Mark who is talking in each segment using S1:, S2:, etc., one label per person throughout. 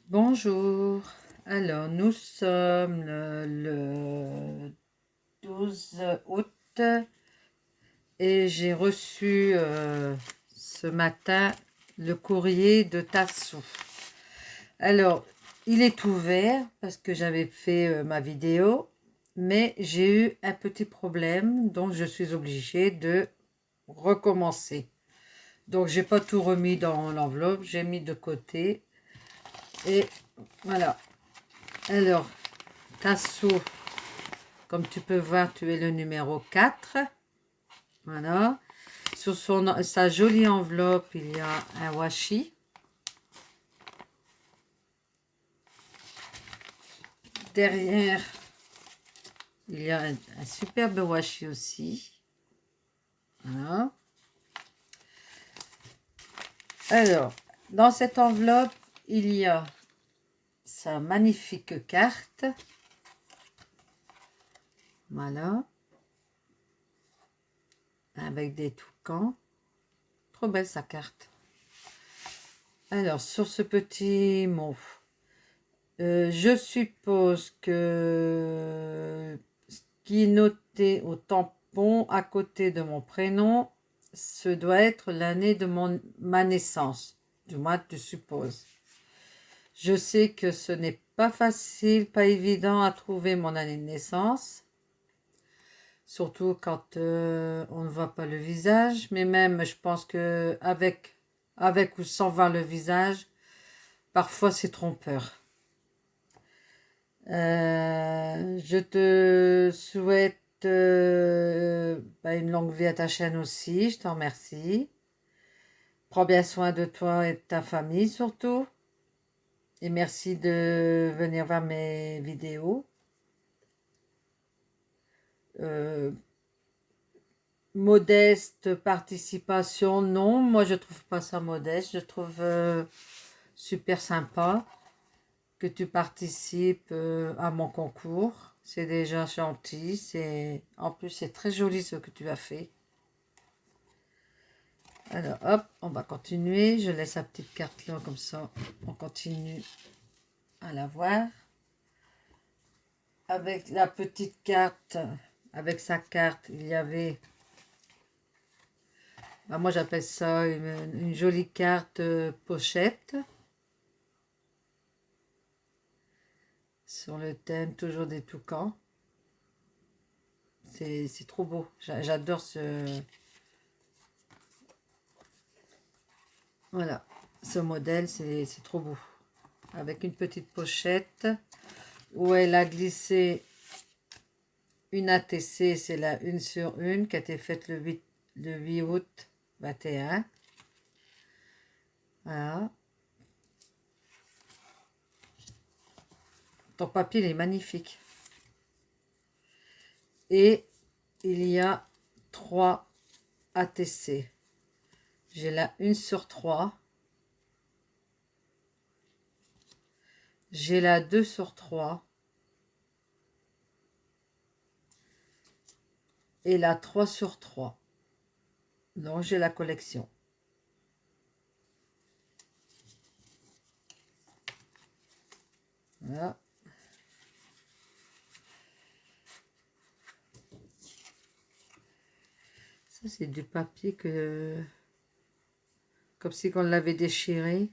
S1: Bonjour. Alors, nous sommes le 12 août et j'ai reçu ce matin le courrier de Tassou. Alors, il est ouvert parce que j'avais fait ma vidéo, mais j'ai eu un petit problème, donc je suis obligée de recommencer. Donc, j'ai pas tout remis dans l'enveloppe, j'ai mis de côté et voilà. Alors, Tassou, comme tu peux voir, tu es le numéro 4. Voilà. Sur sa jolie enveloppe, il y a un washi. Derrière, il y a un superbe washi aussi. Voilà. Alors, dans cette enveloppe, il y a sa magnifique carte. Voilà. Avec des toucans. Trop belle sa carte. Alors, sur ce petit mot, je suppose que ce qui est noté au tampon à côté de mon prénom, ce doit être l'année de ma naissance. Du moins, tu supposes. Je sais que ce n'est pas facile, pas évident à trouver mon année de naissance. Surtout quand on ne voit pas le visage. Mais même, je pense que avec ou sans voir le visage, parfois c'est trompeur. Je te souhaite une longue vie à ta chaîne aussi, je t'en remercie. Prends bien soin de toi et de ta famille surtout. Et merci de venir voir mes vidéos. Euh, Modeste participation, non, moi je trouve pas ça modeste, je trouve super sympa que tu participes à mon concours. C'est déjà gentil. En plus, c'est très joli ce que tu as fait. Alors, hop, on va continuer. Je laisse la petite carte là, comme ça, on continue à la voir. Avec la petite carte, avec sa carte, il y avait... moi, j'appelle ça une jolie carte pochette. Sur le thème, toujours des toucans. C'est trop beau. J'adore ce... Voilà, ce modèle, c'est trop beau. Avec une petite pochette où elle a glissé une ATC, c'est la 1 sur 1 qui a été faite le 8 août 21. Voilà. Ton papier, il est magnifique. Et il y a 3 ATC. J'ai la 1 sur 3. J'ai la 2 sur 3. Et la 3 sur 3. Donc, j'ai la collection. Voilà. Ça, c'est du papier que... Comme si on l'avait déchiré.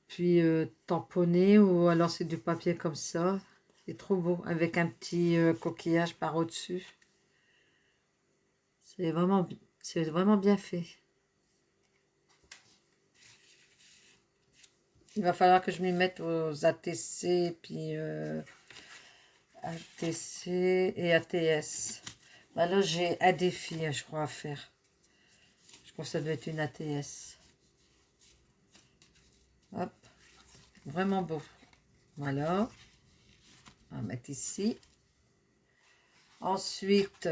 S1: Puis tamponné, ou alors c'est du papier comme ça. C'est trop beau, avec un petit coquillage par au-dessus. C'est vraiment bien fait. Il va falloir que je m'y mette aux ATC, puis ATC et ATS. Bah là, j'ai un défi, je crois, à faire. Je crois que ça doit être une ATS. Hop, vraiment beau. Voilà. On va mettre ici. Ensuite,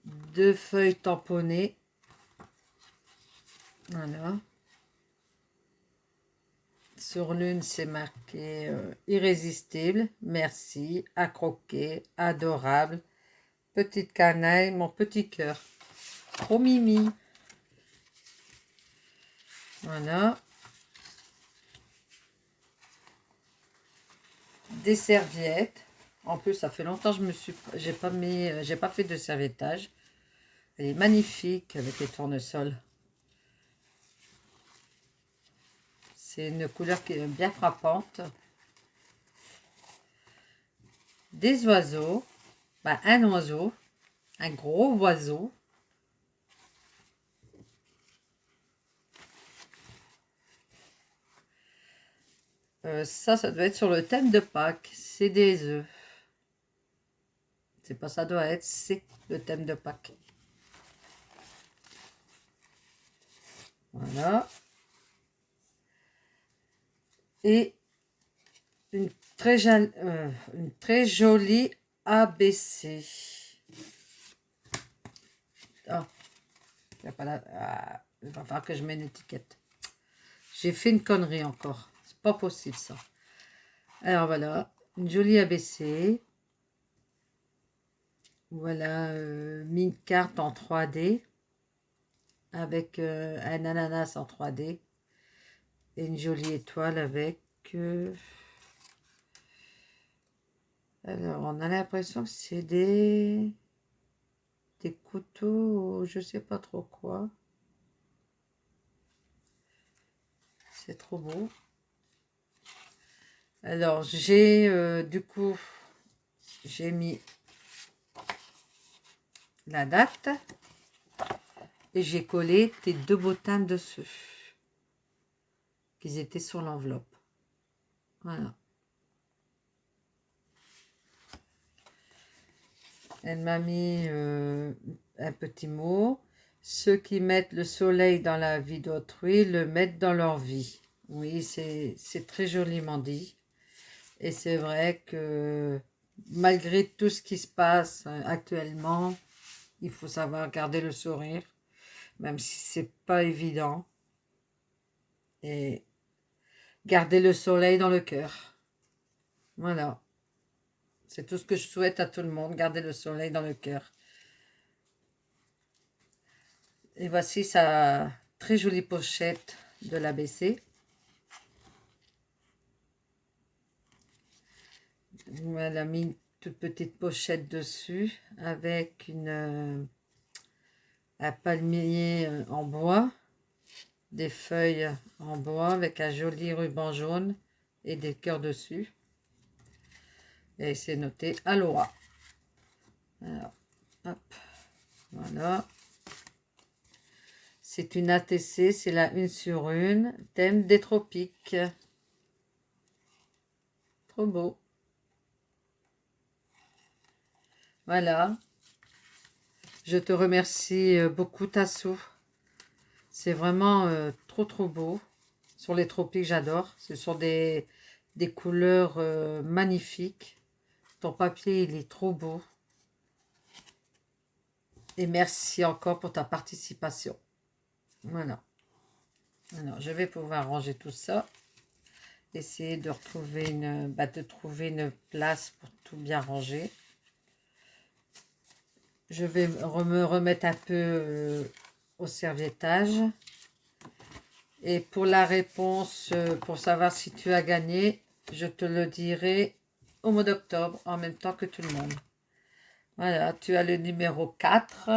S1: 2 feuilles tamponnées. Voilà. Sur l'une, c'est marqué irrésistible, merci, à croquer, adorable, petite canaille, mon petit cœur. Trop mimi. Voilà. Des serviettes. En plus, ça fait longtemps que j'ai pas fait de serviettage. Elle est magnifique avec les tournesols. C'est une couleur qui est bien frappante. Des oiseaux. Bah, un oiseau. Un gros oiseau. Ça doit être sur le thème de Pâques. C'est des œufs. C'est pas ça doit être, c'est le thème de Pâques. Voilà. Et une très jolie ABC. Ah, il va falloir que je mette une étiquette. J'ai fait une connerie encore. C'est pas possible ça. Alors voilà, une jolie ABC. Voilà, mis une carte en 3D avec un ananas en 3D et une jolie étoile avec... alors, on a l'impression que c'est des couteaux, je sais pas trop quoi. C'est trop beau. Alors, du coup, j'ai mis la date et j'ai collé tes deux bottins dessus, qu'ils étaient sur l'enveloppe. Voilà. Elle m'a mis un petit mot. Ceux qui mettent le soleil dans la vie d'autrui le mettent dans leur vie. Oui, c'est très joliment dit. Et c'est vrai que malgré tout ce qui se passe actuellement, il faut savoir garder le sourire, même si c'est pas évident. Et garder le soleil dans le cœur. Voilà. C'est tout ce que je souhaite à tout le monde, garder le soleil dans le cœur. Et voici sa très jolie pochette de l'ABC. Elle a mis une toute petite pochette dessus avec un palmier en bois, des feuilles en bois avec un joli ruban jaune et des cœurs dessus. Et c'est noté Aloha. Alors, hop, voilà. C'est une ATC, c'est la 1/1, thème des tropiques. Trop beau. Voilà. Je te remercie beaucoup, Tassou. C'est vraiment trop beau. Sur les tropiques, j'adore. Ce sont des couleurs magnifiques. Ton papier, il est trop beau. Et merci encore pour ta participation. Voilà. Alors, je vais pouvoir ranger tout ça. Essayer de retrouver trouver une place pour tout bien ranger. Je vais me remettre un peu au serviettage. Et pour la réponse, pour savoir si tu as gagné, je te le dirai au mois d'octobre, en même temps que tout le monde. Voilà, tu as le numéro 4.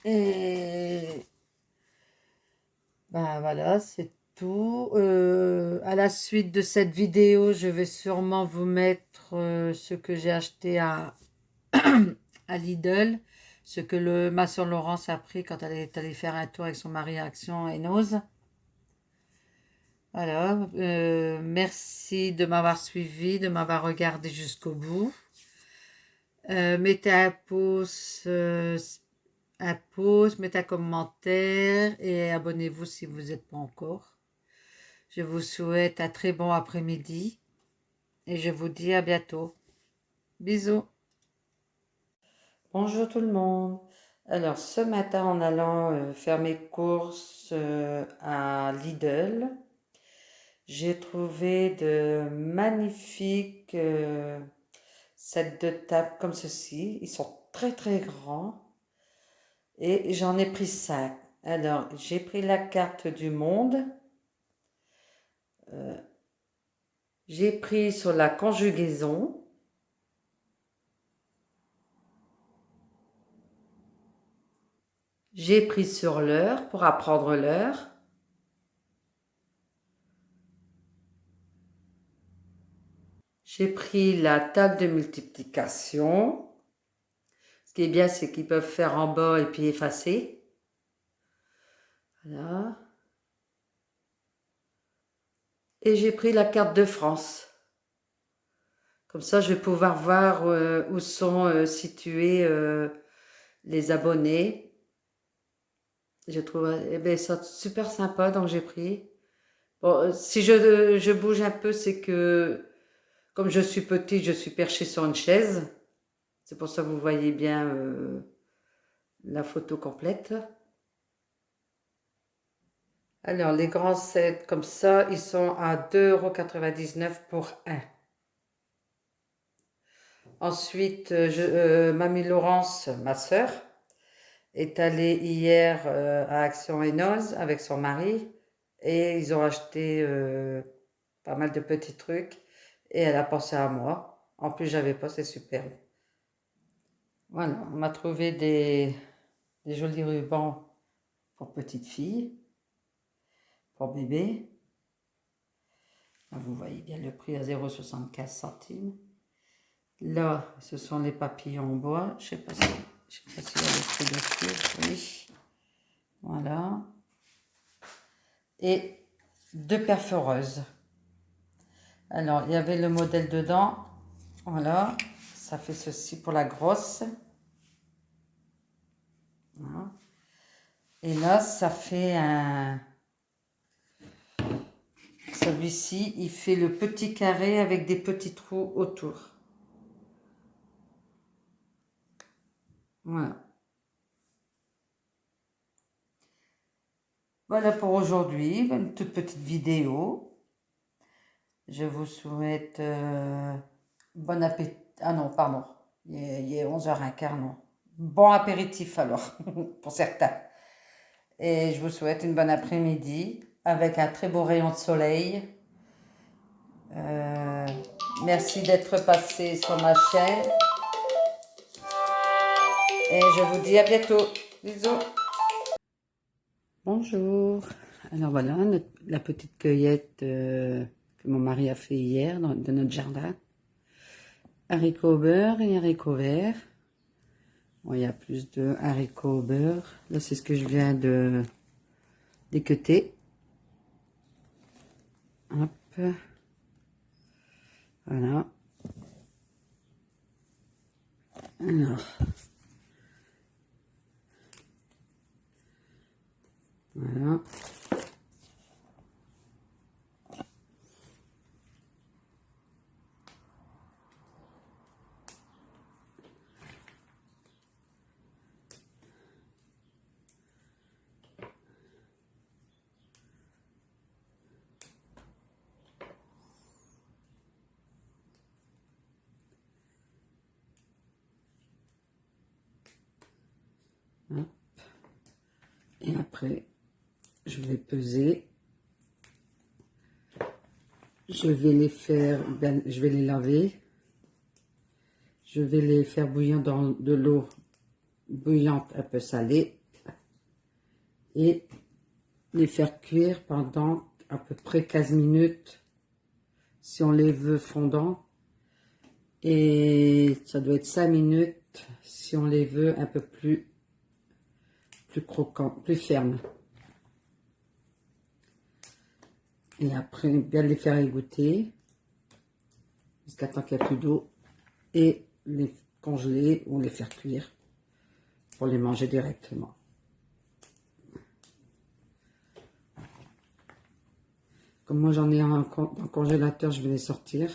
S1: Et ben voilà, c'est tout. À la suite de cette vidéo, je vais sûrement vous mettre ce que j'ai acheté à Lidl, ce que ma soeur Laurence a pris quand elle est allée faire un tour avec son mari à Action et Nose. Voilà, merci de m'avoir suivi, de m'avoir regardé jusqu'au bout. Mettez un pouce, mettez un commentaire et abonnez-vous si vous n'êtes pas encore. Je vous souhaite un très bon après-midi et je vous dis à bientôt. Bisous. Bonjour tout le monde. Alors ce matin en allant faire mes courses à Lidl, j'ai trouvé de magnifiques sets de table comme ceci. Ils sont très grands et j'en ai pris 5. Alors, j'ai pris la carte du monde. J'ai pris sur la conjugaison. J'ai pris sur l'heure pour apprendre l'heure. J'ai pris la table de multiplication. Ce qui est bien, c'est qu'ils peuvent faire en bas et puis effacer. Voilà. Et j'ai pris la carte de France. Comme ça, je vais pouvoir voir où sont situés les abonnés. Je trouve ça super sympa, donc j'ai pris. Bon, si je bouge un peu, c'est que comme je suis petite, je suis perchée sur une chaise. C'est pour ça que vous voyez bien la photo complète. Alors, les grands sets comme ça, ils sont à 2,99 € pour un. Ensuite, Mamie Laurence, ma sœur, est allée hier à Action et Noz avec son mari et ils ont acheté pas mal de petits trucs et elle a pensé à moi. En plus, j'avais pas, c'est superbe. Voilà, on m'a trouvé des jolis rubans pour petite fille, pour bébé. Là, vous voyez bien le prix à 0,75 centimes. Là, ce sont les papillons en bois. Je sais pas si il y a le prix dessus. Oui. Voilà. Et deux perforeuses. Alors, il y avait le modèle dedans. Voilà. Ça fait ceci pour la grosse. Voilà. Et là, ça fait un... Celui-ci, il fait le petit carré avec des petits trous autour. Voilà. Voilà pour aujourd'hui, une toute petite vidéo. Je vous souhaite bon appétit. Ah non, pardon, il est 11h15, non. Bon apéritif alors, pour certains. Et je vous souhaite une bonne après-midi avec un très beau rayon de soleil. Merci d'être passé sur ma chaîne. Et je vous dis à bientôt. Bisous. Bonjour. Alors voilà, la petite cueillette que mon mari a fait hier de notre jardin. Haricots au beurre et haricots verts. Bon, il y a plus de haricots au beurre. Là, c'est ce que je viens de d'équeuter. Hop. Voilà. Alors. Voilà. Hop. Et après, je vais peser. Je vais les faire, je vais les laver. Je vais les faire bouillir dans de l'eau bouillante un peu salée. Et les faire cuire pendant à peu près 15 minutes si on les veut fondants. Et ça doit être 5 minutes si on les veut un peu plus croquants, plus fermes. Et après, bien les faire égoutter jusqu'à temps qu'il n'y a plus d'eau et les congeler ou les faire cuire pour les manger directement. Comme moi j'en ai un dans le congélateur, je vais les sortir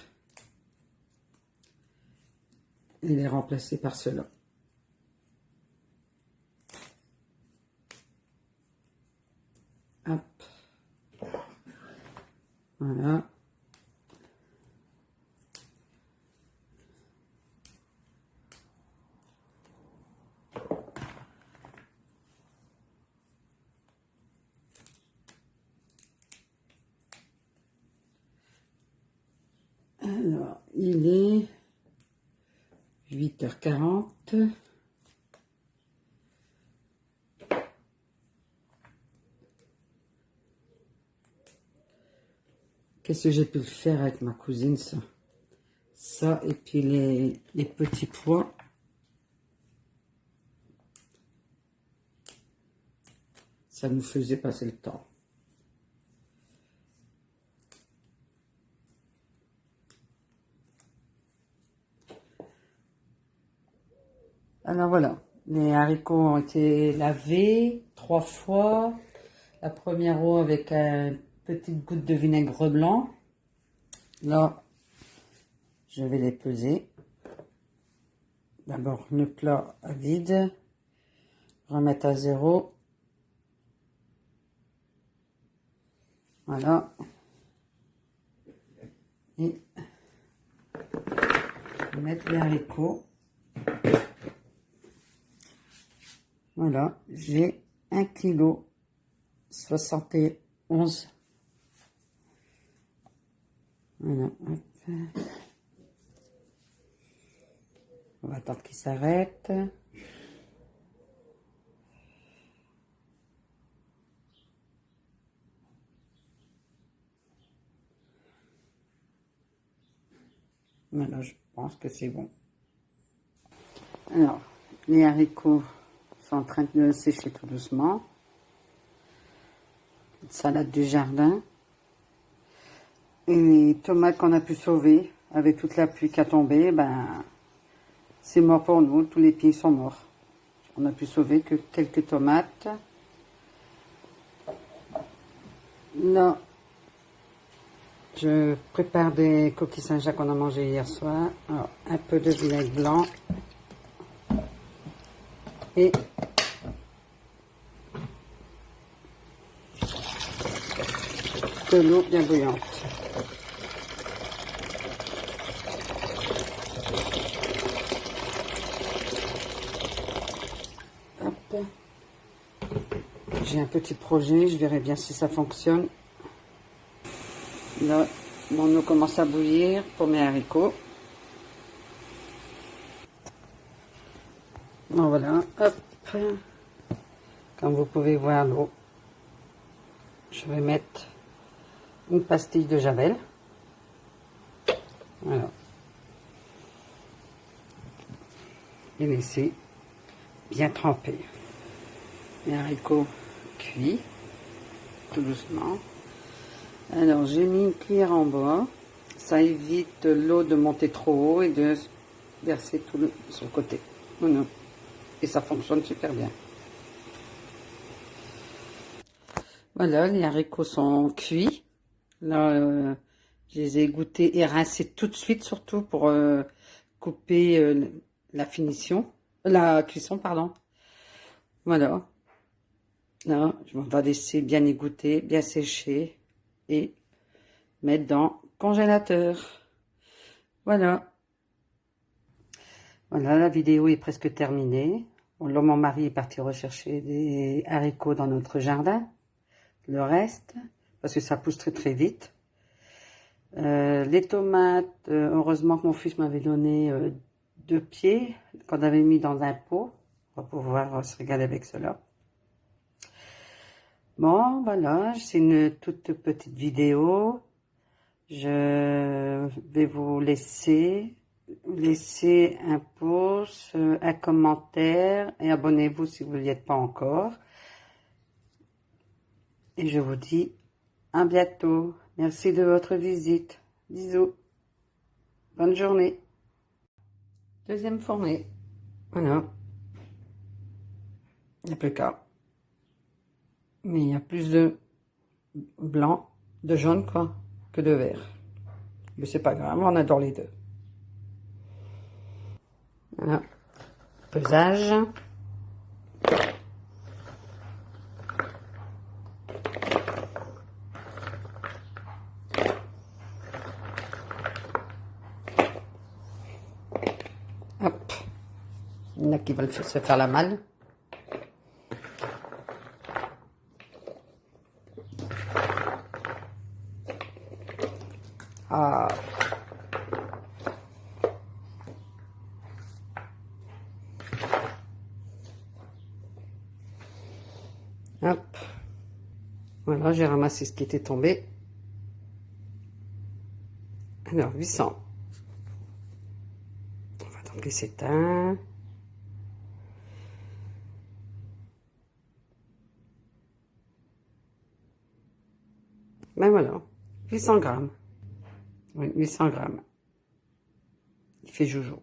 S1: et les remplacer par ceux-là. Hop. Voilà.
S2: Il est 8h40. Qu'est-ce que j'ai pu faire avec ma cousine, ça? Ça, et puis les petits pois. Ça nous faisait passer le temps. Alors voilà, les haricots ont été lavés 3 fois. La première eau avec une petite goutte de vinaigre blanc. Là, je vais les peser. D'abord, le plat à vide. Remettre à 0. Voilà. Et mettre les haricots. Voilà, j'ai 1,71 kg. Voilà, hop. On va attendre qu'il s'arrête. Voilà, je pense que c'est bon. Alors, les haricots sont en train de sécher tout doucement. Une salade du jardin. Et les tomates qu'on a pu sauver avec toute la pluie qui a tombé, ben, c'est mort pour nous. Tous les pieds sont morts. On a pu sauver que quelques tomates. Là, je prépare des coquilles Saint-Jacques qu'on a mangé hier soir. Alors, un peu de vinaigre blanc. Et de l'eau bien bouillante. Hop. J'ai un petit projet, je verrai bien si ça fonctionne. Là, mon eau commence à bouillir pour mes haricots. Bon voilà, hop. Comme vous pouvez voir l'eau, je vais mettre une pastille de javel. Voilà. Et laisser bien tremper. Les haricots cuits, tout doucement. Alors, j'ai mis une cuillère en bois. Ça évite l'eau de monter trop haut et de verser tout sur le côté. Voilà. Et ça fonctionne super bien. Voilà, les haricots sont cuits. Là, je les ai goûtés et rincés tout de suite, surtout pour couper la cuisson, pardon. Voilà. Là, on va laisser bien égoutter, bien sécher et mettre dans le congélateur. Voilà. Voilà, la vidéo est presque terminée. Bon, là, mon mari est parti rechercher des haricots dans notre jardin. Le reste, parce que ça pousse très très vite. Les tomates, heureusement que mon fils m'avait donné 2 pieds qu'on avait mis dans un pot. On va pouvoir se régaler avec cela. Bon, voilà, c'est une toute petite vidéo. Je vais vous laisser un pouce, un commentaire et abonnez-vous si vous n'y êtes pas encore. Et je vous dis à bientôt. Merci de votre visite. Bisous. Bonne journée. Deuxième fournée. Voilà. Il n'y a plus qu'à. Mais il y a plus de blanc, de jaune quoi, que de vert. Mais c'est pas grave, on adore les deux. Voilà. Pesage. Hop. Il y en a qui veulent se faire la malle. Ah. Hop. Voilà, j'ai ramassé ce qui était tombé. Alors, 800. On va donc les s'éteindre. Ben voilà, 800 grammes. Oui, 800 grammes. Il fait joujou.